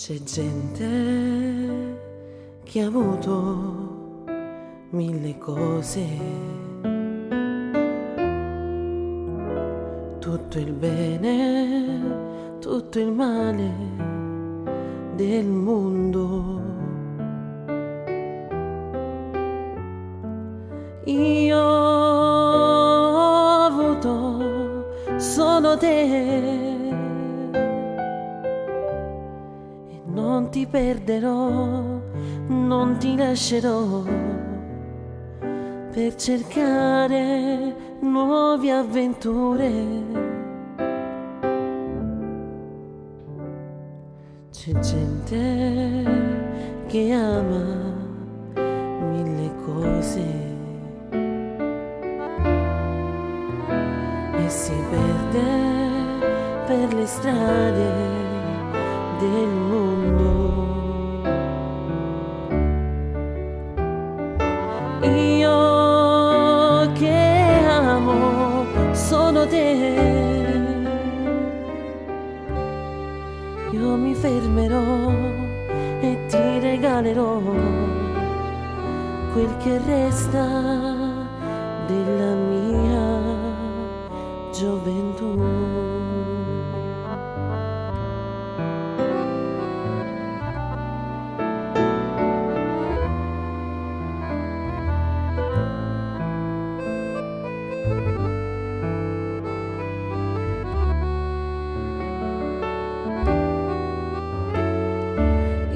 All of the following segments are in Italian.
C'è gente che ha avuto mille cose, tutto il bene, tutto il male del mondo. Io ho avuto solo te e non ti perderò, non ti lascerò per cercare nuove avventure. C'è gente che ama mille cose e si perde per le strade del mondo. Io che amo solo te, io mi fermerò e ti regalerò quel che resta della mia gioventù.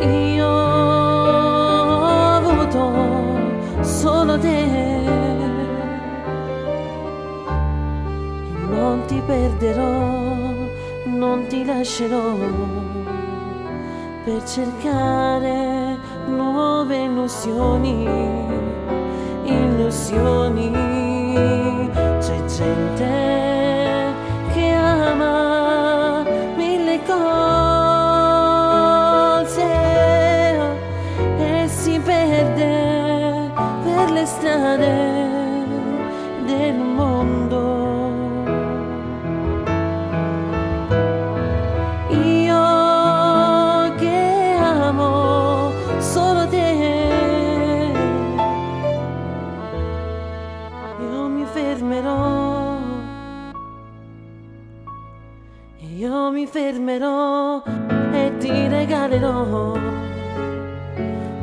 Io ho avuto solo te e non ti perderò, non ti lascerò per cercare nuove illusioni, illusioni. C'è gente che ama mille cose e si perde per le strade del mondo. Io che amo solo te, io mi fermerò, io mi fermerò e ti regalerò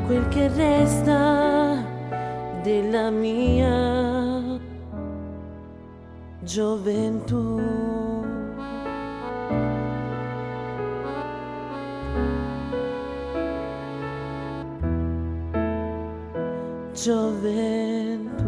quel che resta della mia gioventù. Gioventù.